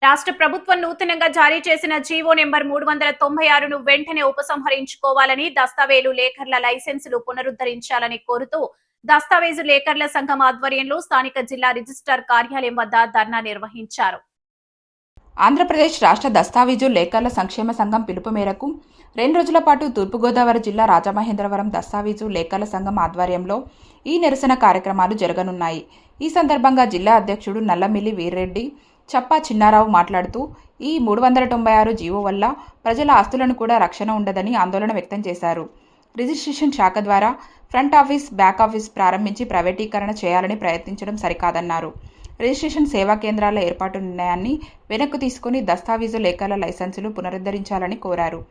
రాష్ట్ర ప్రభుత్వం నూతనంగా జారీ చేసిన జీవో నెంబర్ 396ను వెంటనే ఉపసంహరించుకోవాలని, దస్తావేలు లేఖర్ల లైసెన్సులు పునరుద్ధరించాలని కోరుతూ దస్తావేజు లేఖర్ల సంఘం ఆధ్వర్యంలో స్థానిక జిల్లా రిజిస్ట్రార్ కార్యాలయం వద్ద ధర్నా నిర్వహించారు. ఆంధ్రప్రదేశ్ రాష్ట్ర దస్తావేజు లేఖర్ల సంక్షేమ సంఘం పిలుపు మేరకు 2 రోజుల పాటు తూర్పుగోదావరి జిల్లా రాజమహేంద్రవరం దస్తావేజు లేఖర్ల సంఘం ఆధ్వర్యంలో ఈ నిరసన కార్యక్రమాలు జరగనున్నాయి. ఈ సందర్భంగా జిల్లా అధ్యక్షుడు నల్లమిల్లి వీర్రెడ్డి చప్పా చిన్నారావు మాట్లాడుతూ ఈ 396 జీవో వల్ల ప్రజల ఆస్తులను కూడా రక్షణ ఉండదని ఆందోళన వ్యక్తం చేశారు. రిజిస్ట్రేషన్ శాఖ ద్వారా ఫ్రంట్ ఆఫీస్, బ్యాక్ ఆఫీస్ ప్రారంభించి ప్రైవేటీకరణ చేయాలని ప్రయత్నించడం సరికాదన్నారు. రిజిస్ట్రేషన్ సేవా కేంద్రాల ఏర్పాటు నిర్ణయాన్ని వెనక్కు తీసుకుని దస్తావేజు లేఖర్ల లైసెన్సులు పునరుద్ధరించాలని కోరారు.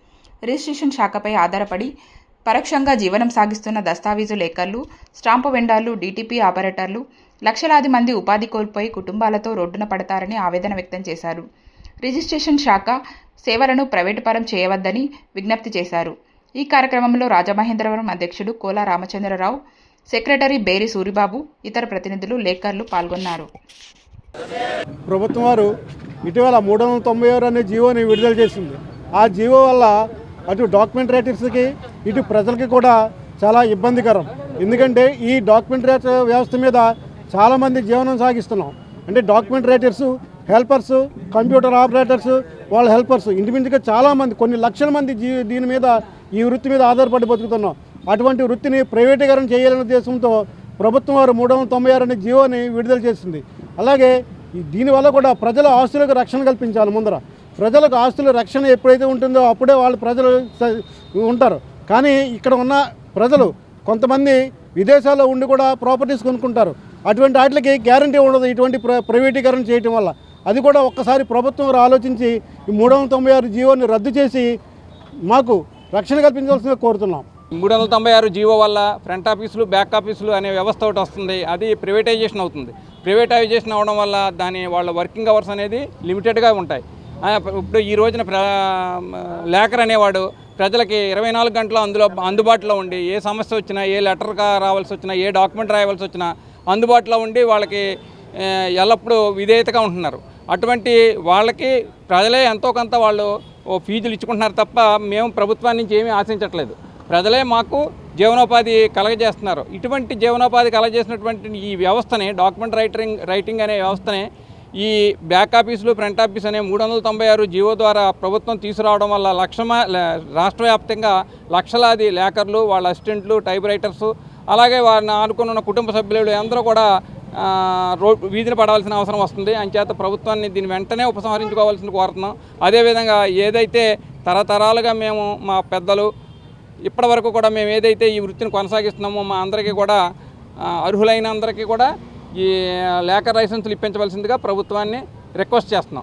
రిజిస్ట్రేషన్ శాఖపై ఆధారపడి పరోక్షంగా జీవనం సాగిస్తున్న దస్తావేజు లేఖర్లు, స్టాంపు వెండర్లు, డీటీపీ ఆపరేటర్లు లక్షలాది మంది ఉపాధి కోల్పోయి కుటుంబాలతో రోడ్డున పడతారని ఆవేదన వ్యక్తం చేశారు. రిజిస్ట్రేషన్ శాఖ సేవలను ప్రైవేటు పరం చేయవద్దని విజ్ఞప్తి చేశారు. ఈ కార్యక్రమంలో రాజమహేంద్రవరం అధ్యక్షుడు కోల రామచంద్రరావు, సెక్రటరీ బేరి సూరిబాబు, ఇతర ప్రతినిధులు, లేఖర్లు పాల్గొన్నారు. ప్రభుత్వం వారు ఇటీవల 396 అనే జీవోని విడుదల చేసింది. ఆ జీవో వల్ల అటు డాక్యుమెంట్ రైటర్స్కి ఇటు ప్రజలకి కూడా చాలా ఇబ్బందికరం. ఎందుకంటే ఈ డాక్యుమెంట్ రైటర్ వ్యవస్థ మీద చాలామంది జీవనం సాగిస్తున్నాం. అంటే document writers, helpers, computer operators, వాళ్ళ హెల్పర్సు, ఇంచుమించుగా చాలామంది, కొన్ని లక్షల మంది దీని మీద, ఈ వృత్తి మీద ఆధారపడి బతుకుతున్నాం. అటువంటి వృత్తిని ప్రైవేటీకరణ చేయాలనే ఉద్దేశంతో ప్రభుత్వం వారు 396 అనే జీవోని విడుదల చేసింది. అలాగే దీనివల్ల కూడా ప్రజల ఆస్తులకు రక్షణ కల్పించాలి. ముందర ప్రజలకు ఆస్తుల రక్షణ ఎప్పుడైతే ఉంటుందో అప్పుడే వాళ్ళు ప్రజలు ఉంటారు. కానీ ఇక్కడ ఉన్న ప్రజలు కొంతమంది విదేశాల్లో ఉండి కూడా ప్రాపర్టీస్ కొనుక్కుంటారు. అటువంటి వాటికి గ్యారంటీ ఉండదు ఇటువంటి ప్రైవేటీకరణ చేయటం వల్ల. అది కూడా ఒక్కసారి ప్రభుత్వం ఆలోచించి ఈ 396 జీవోని రద్దు చేసి మాకు రక్షణ కల్పించాల్సిందిగా కోరుతున్నాం. 396 జీవో వల్ల ఫ్రంట్ ఆఫీసులు, బ్యాక్ ఆఫీసులు అనే వ్యవస్థ ఒకటి వస్తుంది. అది ప్రైవేటైజేషన్ అవుతుంది. ప్రైవేటైజేషన్ అవడం వల్ల వాళ్ళ వర్కింగ్ అవర్స్ అనేది లిమిటెడ్గా ఉంటాయి. ఇప్పుడు ఈ రోజున లేఖర్ అనేవాడు ప్రజలకి 24 గంటలు అందుబాటులో ఉండి ఏ సమస్య వచ్చినా, ఏ లెటర్ రావాల్సి వచ్చినా, ఏ డాక్యుమెంట్ రాయవలసి వచ్చినా అందుబాటులో ఉండి వాళ్ళకి ఎల్లప్పుడూ విధేయతగా ఉంటున్నారు. అటువంటి వాళ్ళకి ప్రజలే ఎంతో కొంత వాళ్ళు ఫీజులు ఇచ్చుకుంటున్నారు తప్ప మేము ప్రభుత్వాన్ని నుంచి ఏమీ ఆశించట్లేదు. ప్రజలే మాకు జీవనోపాధి కలగజేస్తున్నారు. ఇటువంటి జీవనోపాధి కలగజేసినటువంటి ఈ వ్యవస్థని, డాక్యుమెంట్ రైటింగ్ అనే వ్యవస్థని ఈ బ్యాక్ ఆఫీసులు, ఫ్రంట్ ఆఫీస్ అనే 396 జీవో ద్వారా ప్రభుత్వం తీసుకురావడం వల్ల రాష్ట్ర వ్యాప్తంగా లక్షలాది లేఖర్లు, వాళ్ళ అసిస్టెంట్లు, టైప్ రైటర్సు, అలాగే వారిని ఆనుకున్న కుటుంబ సభ్యులు అందరూ కూడా వీధిని పడాల్సిన అవసరం వస్తుంది. అంచేత ప్రభుత్వాన్ని దీన్ని వెంటనే ఉపసంహరించుకోవాల్సింది కోరుతున్నాం. అదేవిధంగా ఏదైతే తరతరాలుగా మేము, మా పెద్దలు ఇప్పటి వరకు కూడా మేము ఏదైతే ఈ వృత్తిని కొనసాగిస్తున్నామో మా అందరికీ కూడా, అర్హులైన అందరికీ కూడా ఈ లేఖర్ లైసెన్సులు ఇప్పించవలసిందిగా ప్రభుత్వాన్ని రిక్వెస్ట్ చేస్తున్నాం.